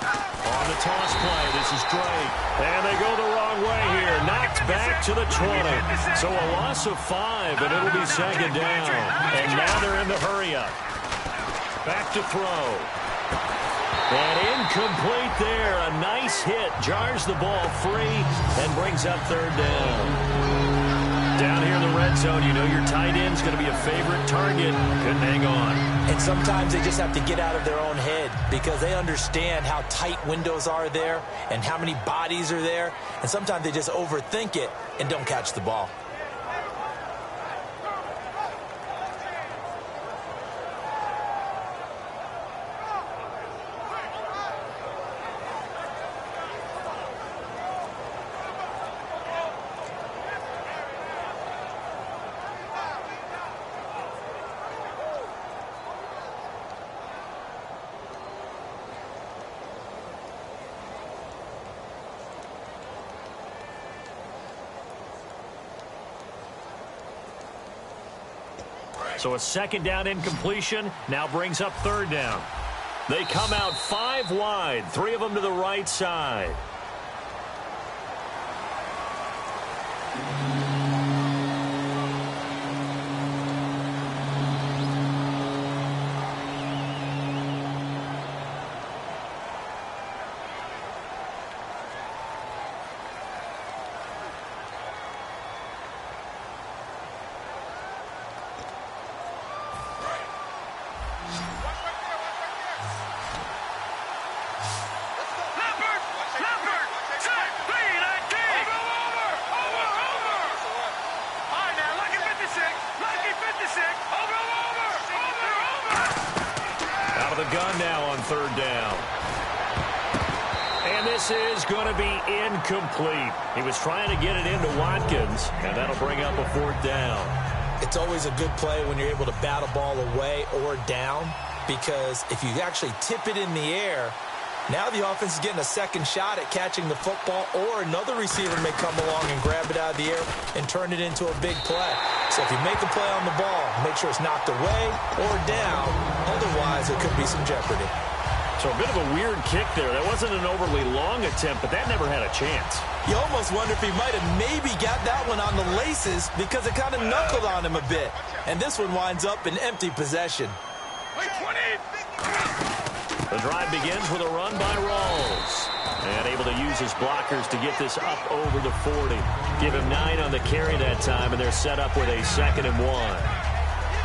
On the toss play, this is Drake. And they go the wrong way here. Knocked back to the 20. So a loss of 5, and it'll be second down. And now they're in the hurry-up. Back to throw. And incomplete there. A nice hit. Jars the ball free and brings up third down. Down here in the red zone, you know your tight end's going to be a favorite target. Couldn't hang on. And sometimes they just have to get out of their own head because they understand how tight windows are there and how many bodies are there. And sometimes they just overthink it and don't catch the ball. So a second down incompletion now brings up third down. They come out 5 wide, 3 of them to the right side. Gun now on third down. And this is going to be incomplete. He was trying to get it into Watkins, and that'll bring up a fourth down. It's always a good play when you're able to bat a ball away or down, because if you actually tip it in the air, now the offense is getting a second shot at catching the football, or another receiver may come along and grab it out of the air and turn it into a big play. So if you make a play on the ball, make sure it's knocked away or down. Otherwise, it could be some jeopardy. So a bit of a weird kick there. That wasn't an overly long attempt, but that never had a chance. You almost wonder if he might have maybe got that one on the laces because it kind of knuckled on him a bit. And this one winds up in empty possession. The drive begins with a run by Rawls. And able to use his blockers to get this up over the 40. Give him 9 on the carry that time, and they're set up with a 2nd and 1.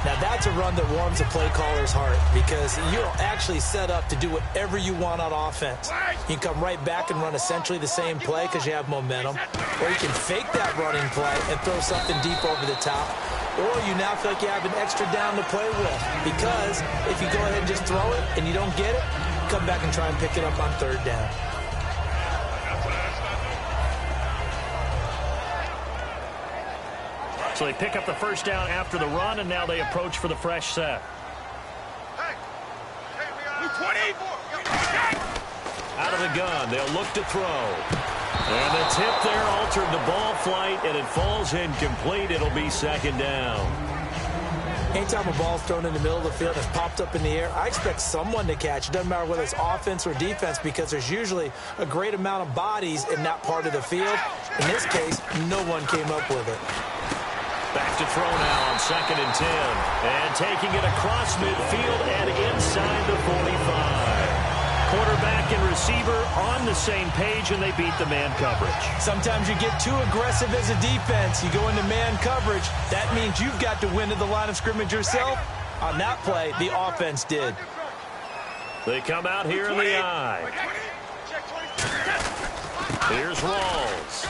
Now, that's a run that warms a play caller's heart because you're actually set up to do whatever you want on offense. You can come right back and run essentially the same play because you have momentum, or you can fake that running play and throw something deep over the top, or you now feel like you have an extra down to play with because if you go ahead and just throw it and you don't get it, come back and try and pick it up on third down. So they pick up the first down after the run, and now they approach for the fresh set. Out of the gun, they'll look to throw. And the tip there altered the ball flight, and it falls incomplete. It'll be second down. Anytime a ball's thrown in the middle of the field and it's popped up in the air, I expect someone to catch. It doesn't matter whether it's offense or defense because there's usually a great amount of bodies in that part of the field. In this case, no one came up with it. Back to throw now on 2nd and 10. And taking it across midfield and inside the 45. Quarterback and receiver on the same page, and they beat the man coverage. Sometimes you get too aggressive as a defense. You go into man coverage. That means you've got to win to the line of scrimmage yourself. On that play, the offense did. They come out here in the eye. Here's Rawls.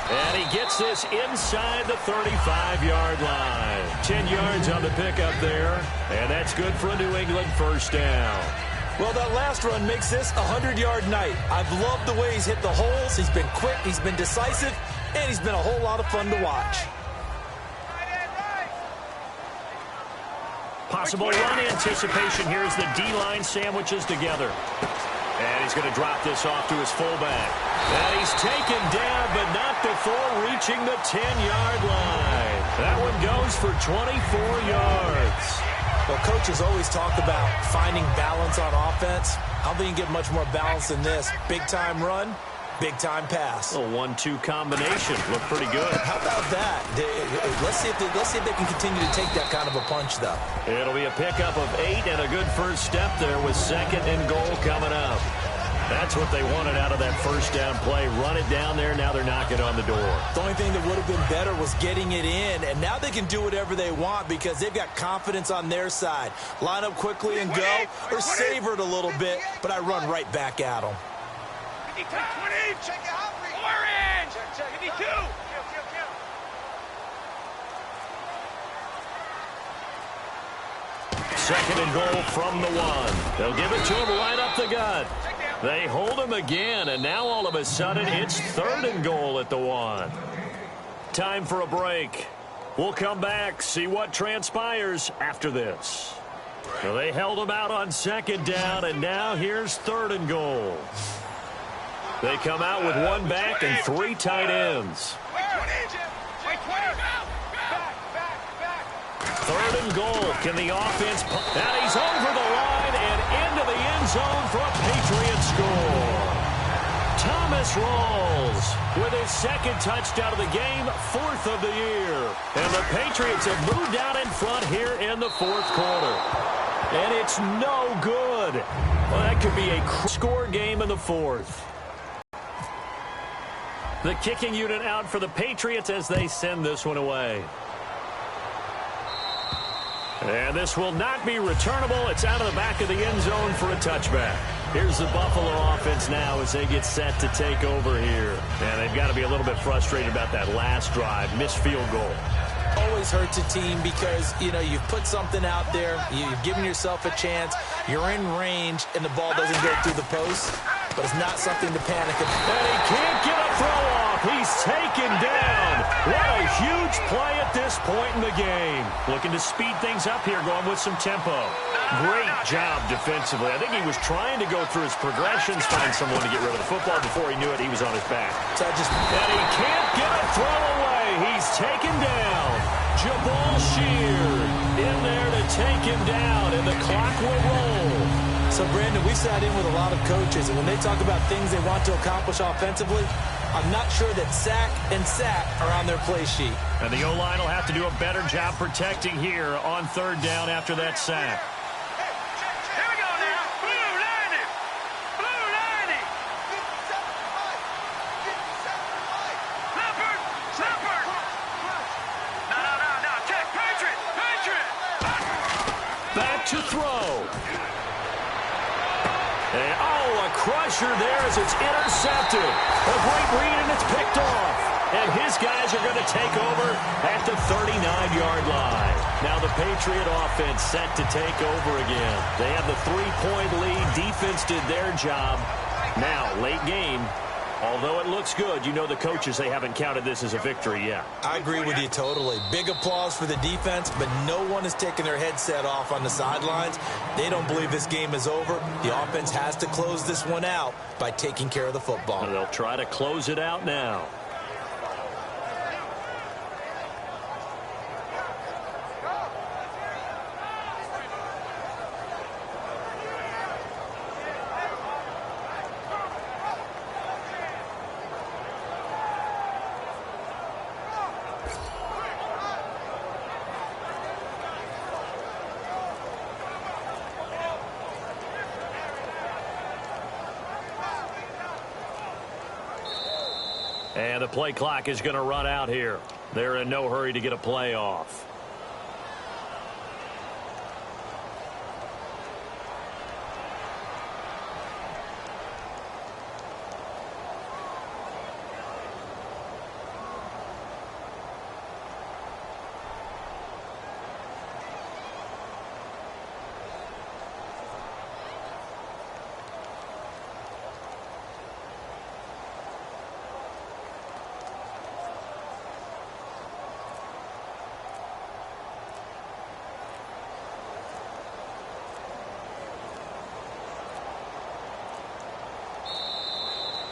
And he gets this inside the 35-yard line. 10 yards on the pickup there. And that's good for a New England first down. Well, that last run makes this a 100-yard night. I've loved the way he's hit the holes. He's been quick, he's been decisive, and he's been a whole lot of fun to watch. Possible run anticipation here as the D-line sandwiches together. And he's going to drop this off to his fullback. And he's taken down, but not before reaching the 10-yard line. That one goes for 24 yards. Well, coaches always talk about finding balance on offense. I don't think you can get much more balance than this. Big-time run, big-time pass. A 1-2 combination. Looked pretty good. How about that? Let's see if they can continue to take that kind of a punch, though. It'll be a pickup of 8 and a good first step there with 2nd and goal coming up. That's what they wanted out of that first down play. Run it down there. Now they're knocking on the door. The only thing that would have been better was getting it in. And now they can do whatever they want because they've got confidence on their side. Line up quickly and go, or savor it a little bit, but I run right back at them. 2nd and goal from the 1. They'll give it to him right up the gut. They hold him again, and now all of a sudden it's 3rd and goal at the 1. Time for a break. We'll come back, see what transpires after this. So they held him out on 2nd down, and now here's 3rd and goal. They come out with 1 back and 3 tight ends. 3rd and goal. Can the offense... And he's over the line and into the end zone for a Patriot score. Thomas Rawls with his 2nd touchdown of the game, 4th of the year. And the Patriots have moved out in front here in the 4th quarter. And it's no good. Well, that could be a score game in the 4th. The kicking unit out for the Patriots as they send this one away. And this will not be returnable. It's out of the back of the end zone for a touchback. Here's the Buffalo offense now as they get set to take over here. And they've got to be a little bit frustrated about that last drive, missed field goal. Always hurts a team because, you know, you've put something out there, you've given yourself a chance, you're in range, and the ball doesn't go through the post. But it's not something to panic about. And he can't get a throw off. He's taken down. What a huge play at this point in the game. Looking to speed things up here, going with some tempo. Great job defensively. I think he was trying to go through his progressions, find someone to get rid of the football. Before he knew it, he was on his back. And he can't get a throw away. He's taken down. Jabal Sheard in there to take him down, and the clock will roll. So, Brandon, we sat in with a lot of coaches, and when they talk about things they want to accomplish offensively, I'm not sure that sack and sack are on their play sheet. And the O-line will have to do a better job protecting here on 3rd down after that sack. Here we go now. Blue 90. Blue 90. Leopard. Leopard. No. Check. Patriot. to throw. And, a crusher there as it's intercepted. A great read, and it's picked off. And his guys are going to take over at the 39-yard line. Now the Patriot offense set to take over again. They have the 3-point lead. Defense did their job. Now, late game. Although it looks good, you know the coaches, they haven't counted this as a victory yet. I agree with you totally. Big applause for the defense, but no one is taking their headset off on the sidelines. They don't believe this game is over. The offense has to close this one out by taking care of the football. They'll try to close it out now. And the play clock is going to run out here. They're in no hurry to get a play off.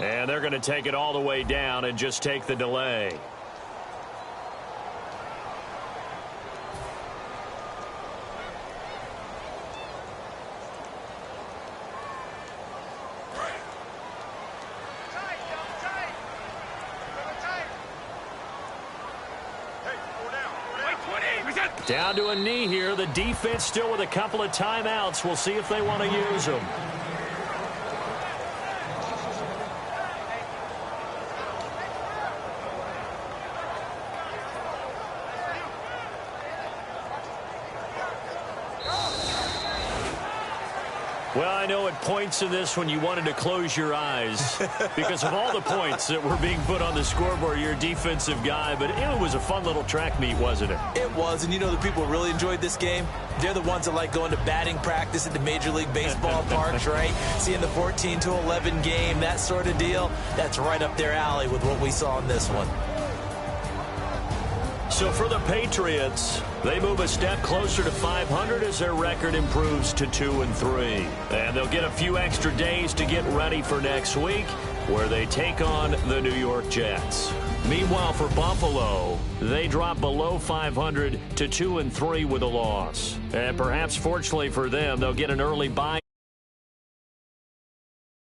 And they're going to take it all the way down and just take the delay. Down to a knee here. The defense still with a couple of timeouts. We'll see if they want to use them. Well, I know at points in this when you wanted to close your eyes because of all the points that were being put on the scoreboard. You're a defensive guy, but it was a fun little track meet, wasn't it? It was, and you know the people who really enjoyed this game? They're the ones that like going to batting practice at the Major League Baseball parks, right? Seeing the 14-11 game, that sort of deal. That's right up their alley with what we saw in this one. So for the Patriots, they move a step closer to 500 as their record improves to 2-3. And they'll get a few extra days to get ready for next week, where they take on the New York Jets. Meanwhile, for Buffalo, they drop below 500 to 2-3 with a loss. And perhaps fortunately for them, they'll get an early bye